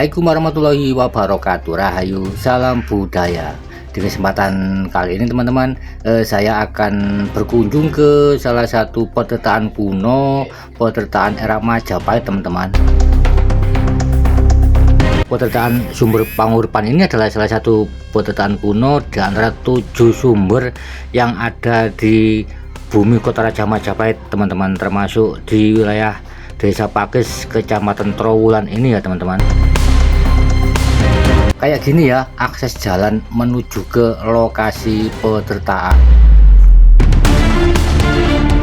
Assalamualaikum warahmatullahi wabarakatuh. Rahayu, salam budaya. Di kesempatan kali ini teman-teman, saya akan berkunjung ke salah satu petertaan kuno, petertaan era Majapahit teman-teman. Petertaan sumber panguripan ini adalah salah satu petertaan kuno di antara 7 sumber yang ada di bumi kota Raja Majapahit teman-teman, termasuk di wilayah Desa Pakis, Kecamatan Trowulan ini ya teman-teman. Kayak gini ya akses jalan menuju ke lokasi petertaan.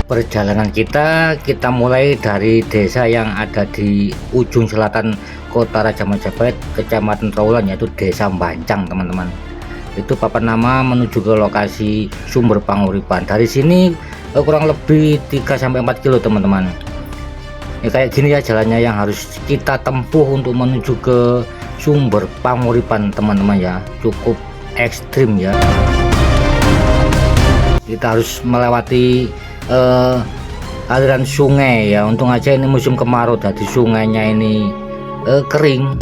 Perjalanan kita mulai dari desa yang ada di ujung selatan kota Raja Majapahit, Kecamatan Trowulan, yaitu Desa Bancang teman-teman. Itu papan nama menuju ke lokasi sumber panguripan. Dari sini kurang lebih 3-4 kilo teman-teman. Ya, kayak gini ya jalannya yang harus kita tempuh untuk menuju ke sumber panguripan teman-teman ya, cukup ekstrim ya. Kita harus melewati aliran sungai ya. Untung aja ini musim kemarau, jadi sungainya ini kering.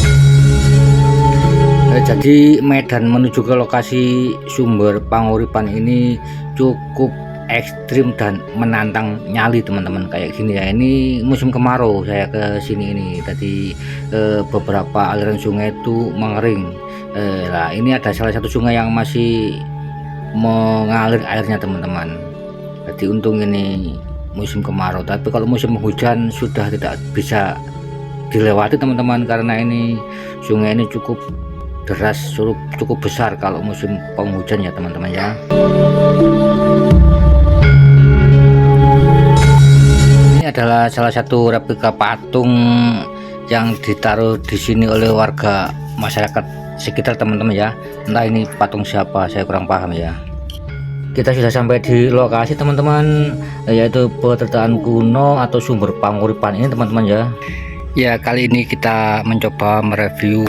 Jadi medan menuju ke lokasi sumber panguripan ini cukup ekstrim dan menantang nyali teman-teman. Kayak gini ya, ini musim kemarau saya ke sini ini, tadi beberapa aliran sungai itu mengering. Nah ini ada salah satu sungai yang masih mengalir airnya teman-teman. Jadi untung ini musim kemarau, tapi kalau musim hujan sudah tidak bisa dilewati teman-teman, karena ini sungai ini cukup deras, cukup besar kalau musim penghujan ya teman-teman ya. Adalah salah satu replika patung yang ditaruh di sini oleh warga masyarakat sekitar teman-teman ya. Entah ini patung siapa, saya kurang paham ya. Kita sudah sampai di lokasi teman-teman, yaitu petertaan kuno atau sumber panguripan ini teman-teman ya. Ya, kali ini kita mencoba mereview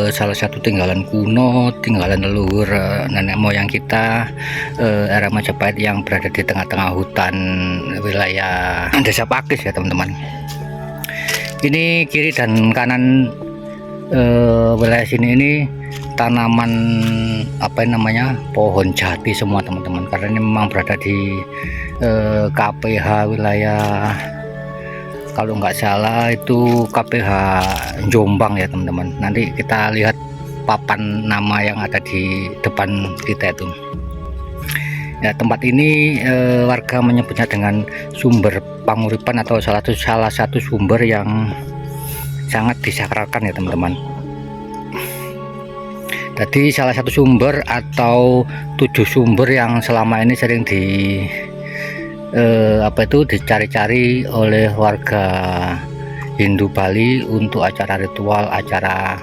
salah satu tinggalan kuno, tinggalan leluhur nenek moyang kita era Majapahit yang berada di tengah-tengah hutan wilayah Desa Pakis ya teman-teman. Ini kiri dan kanan wilayah sini ini tanaman apa namanya, pohon jati semua teman-teman, karena ini memang berada di KPH wilayah, kalau nggak salah itu KPH Jombang ya teman-teman. Nanti kita lihat papan nama yang ada di depan kita itu ya. Tempat ini warga menyebutnya dengan sumber panguripan atau salah satu sumber yang sangat disakralkan ya teman-teman. Jadi salah satu sumber atau 7 sumber yang selama ini sering dicari-cari oleh warga Hindu Bali untuk acara ritual, acara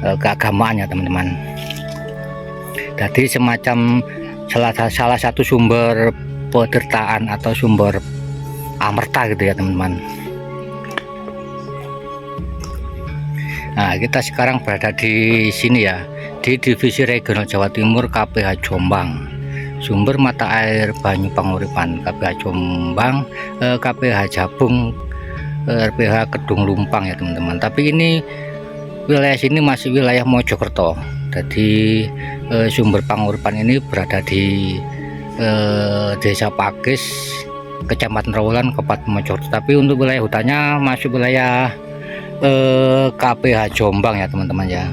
keagamaan ya teman-teman. Jadi semacam salah satu sumber petertaan atau sumber amerta gitu ya teman-teman. Nah, kita sekarang berada di sini ya, di Divisi Regional Jawa Timur KPH Jombang, sumber mata air banyu panguripan KPH Jombang, KPH Jabung, RPH Kedung Lumpang ya teman-teman. Tapi ini wilayah sini masih wilayah Mojokerto. Jadi sumber panguripan ini berada di Desa Pakis, Kecamatan Trowulan, Kabupaten Mojokerto. Tapi untuk wilayah hutannya masih wilayah KPH Jombang ya teman-teman ya.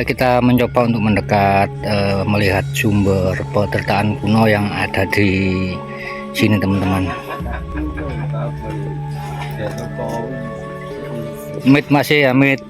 Kita mencoba untuk mendekat melihat sumber petertaan kuno yang ada di sini teman-teman. Mit masih ya, mit.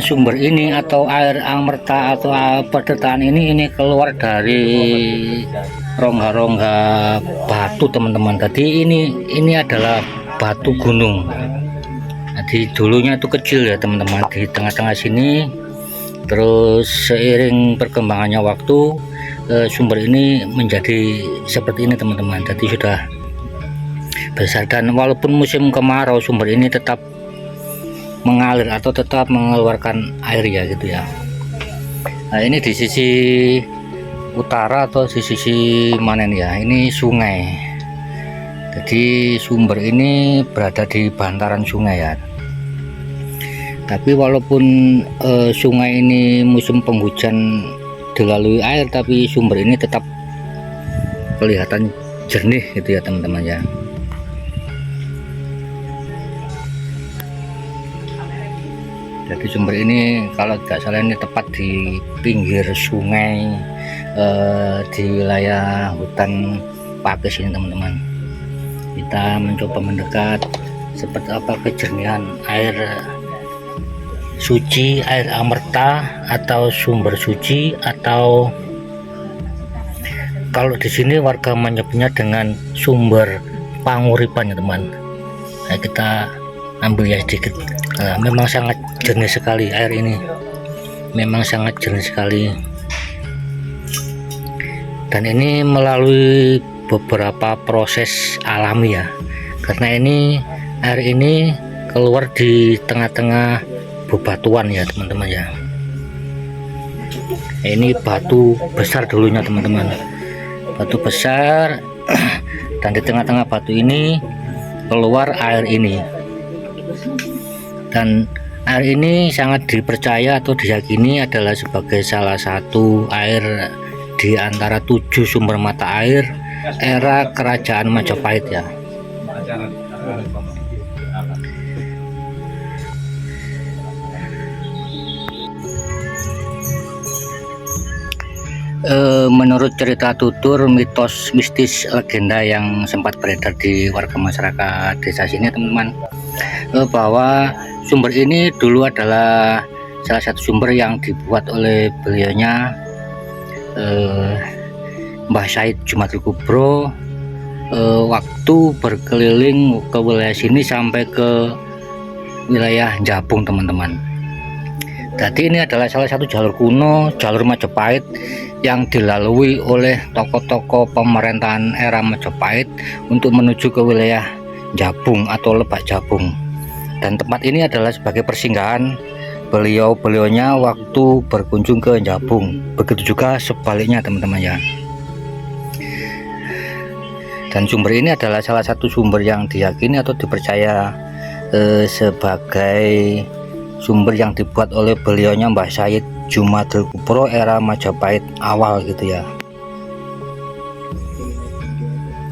Sumber ini atau air amerta atau perdetaan ini keluar dari rongga-rongga batu teman-teman. Tadi ini adalah batu gunung. Jadi dulunya itu kecil ya teman-teman, di tengah-tengah sini. Terus seiring perkembangannya waktu, sumber ini menjadi seperti ini teman-teman. Jadi sudah besar, dan walaupun musim kemarau sumber ini tetap mengalir atau tetap mengeluarkan air ya gitu ya. Nah ini di sisi utara atau di sisi mana nih ya, ini sungai. Jadi sumber ini berada di bantaran sungai ya. Tapi walaupun sungai ini musim penghujan dilalui air, tapi sumber ini tetap kelihatan jernih gitu ya teman-teman ya. Jadi sumber ini kalau tidak salah ini tepat di pinggir sungai di wilayah hutan pakis ini teman-teman. Kita mencoba mendekat seperti apa kejernihan air suci, air amerta atau sumber suci, atau kalau di sini warga menyebutnya dengan sumber panguripan ya teman. Nah, kita ambil ya sedikit. Nah, memang sangat jernih sekali air ini, memang sangat jernih sekali, dan ini melalui beberapa proses alami ya, karena ini air ini keluar di tengah-tengah bebatuan ya teman-teman ya. Ini batu besar dulunya teman-teman, batu besar dan di tengah-tengah batu ini keluar air ini. Dan air ini sangat dipercaya atau diyakini adalah sebagai salah satu air di antara 7 sumber mata air era kerajaan Majapahit ya. Menurut cerita tutur, mitos mistis, legenda yang sempat beredar di warga masyarakat desa sini teman-teman, bahwa sumber ini dulu adalah salah satu sumber yang dibuat oleh beliaunya Mbah Said Jumadil Kubro waktu berkeliling ke wilayah sini sampai ke wilayah Jabung teman-teman. Jadi ini adalah salah satu jalur kuno, jalur Majapahit yang dilalui oleh tokoh-tokoh pemerintahan era Majapahit untuk menuju ke wilayah Jabung atau Lebak Jabung. Dan tempat ini adalah sebagai persinggahan beliau-beliaunya waktu berkunjung ke Jabung. Begitu juga sebaliknya teman-teman ya. Dan sumber ini adalah salah satu sumber yang diyakini atau dipercaya sebagai sumber yang dibuat oleh beliaunya Mbah Said Jumadil Kubro era Majapahit awal gitu ya.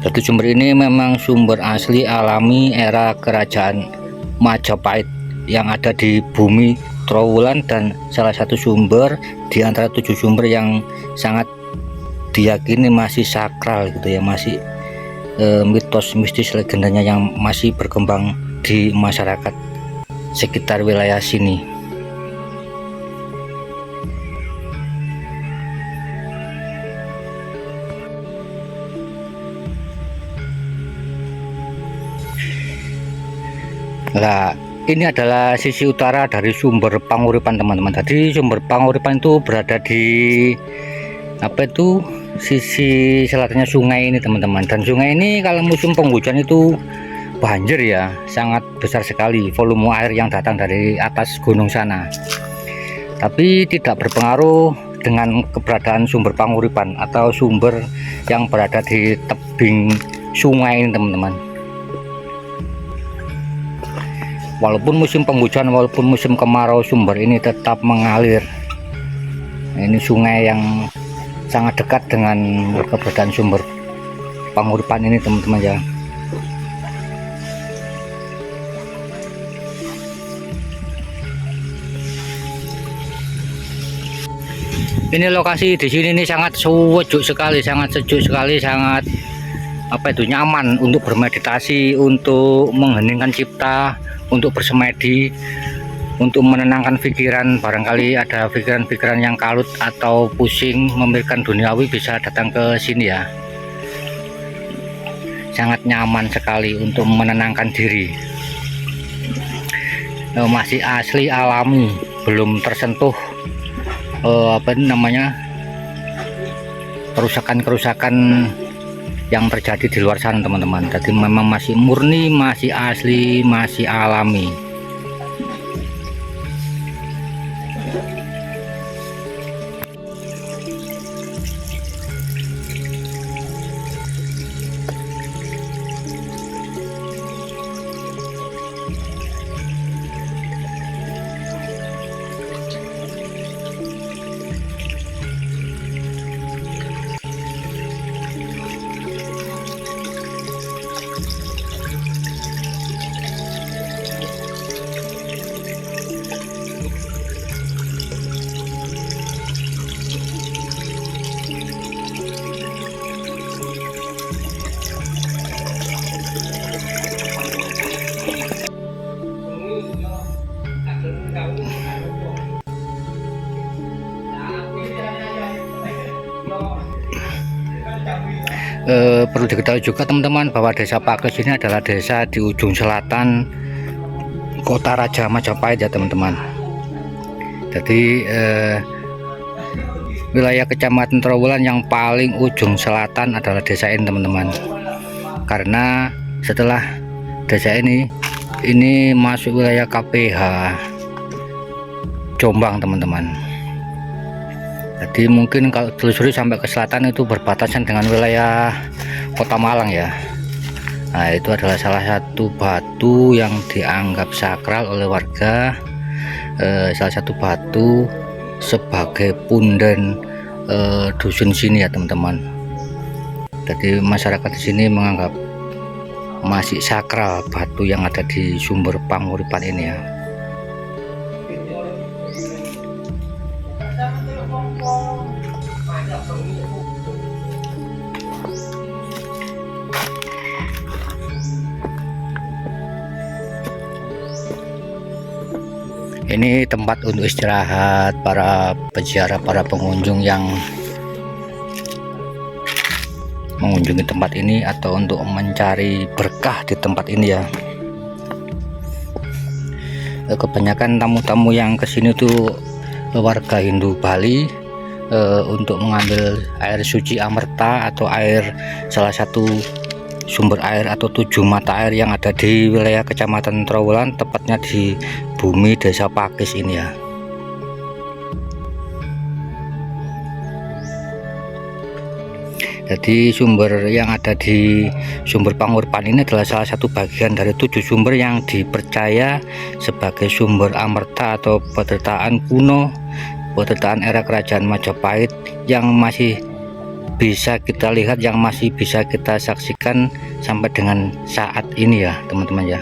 Jadi sumber ini memang sumber asli alami era kerajaan Majapahit yang ada di bumi Trowulan, dan salah satu sumber di antara 7 sumber yang sangat diyakini masih sakral gitu ya, masih mitos mistis legendanya yang masih berkembang di masyarakat sekitar wilayah sini. Nah, ini adalah sisi utara dari sumber panguripan teman-teman. Tadi sumber panguripan itu berada di apa itu, sisi selatannya sungai ini teman-teman. Dan sungai ini kalau musim penghujan itu banjir ya, sangat besar sekali volume air yang datang dari atas gunung sana. Tapi tidak berpengaruh dengan keberadaan sumber panguripan atau sumber yang berada di tebing sungai ini teman-teman. Walaupun musim penghujan, walaupun musim kemarau, sumber ini tetap mengalir. Ini sungai yang sangat dekat dengan keberadaan sumber panguripan ini teman-teman ya. Ini lokasi di sini ini sangat sejuk sekali, sangat sejuk sekali, sangat apa itu, nyaman untuk bermeditasi, untuk mengheningkan cipta, untuk bersemedi. untuk menenangkan pikiran. Barangkali ada pikiran-pikiran yang kalut atau pusing memikirkan duniawi, bisa datang ke sini ya. Sangat nyaman sekali untuk menenangkan diri. Masih asli alami, belum tersentuh kerusakan-kerusakan yang terjadi di luar sana teman-teman. Jadi memang masih murni, masih asli, masih alami. Perlu diketahui juga teman-teman bahwa desa Pakis ini adalah desa di ujung selatan kota Raja Majapahit ya teman-teman. Jadi wilayah Kecamatan Trowulan yang paling ujung selatan adalah desa ini teman-teman, karena setelah desa ini masuk wilayah KPH Jombang teman-teman. Jadi mungkin kalau telusuri sampai ke selatan itu berbatasan dengan wilayah Kota Malang ya. Nah, itu adalah salah satu batu yang dianggap sakral oleh warga, salah satu batu sebagai punden dusun sini ya teman-teman. Jadi masyarakat di sini menganggap masih sakral batu yang ada di sumber panguripan ini ya. Ini tempat untuk istirahat para peziarah, para pengunjung yang mengunjungi tempat ini atau untuk mencari berkah di tempat ini ya. Kebanyakan tamu-tamu yang kesini tuh warga Hindu Bali untuk mengambil air suci Amerta atau air salah satu sumber air atau 7 mata air yang ada di wilayah Kecamatan Trowulan, tepatnya di bumi desa Pakis ini ya. Jadi sumber yang ada di sumber Panguripan ini adalah salah satu bagian dari 7 sumber yang dipercaya sebagai sumber Amerta atau petirtaan kuno, petirtaan era Kerajaan Majapahit yang masih bisa kita lihat, yang masih bisa kita saksikan sampai dengan saat ini ya teman-teman ya.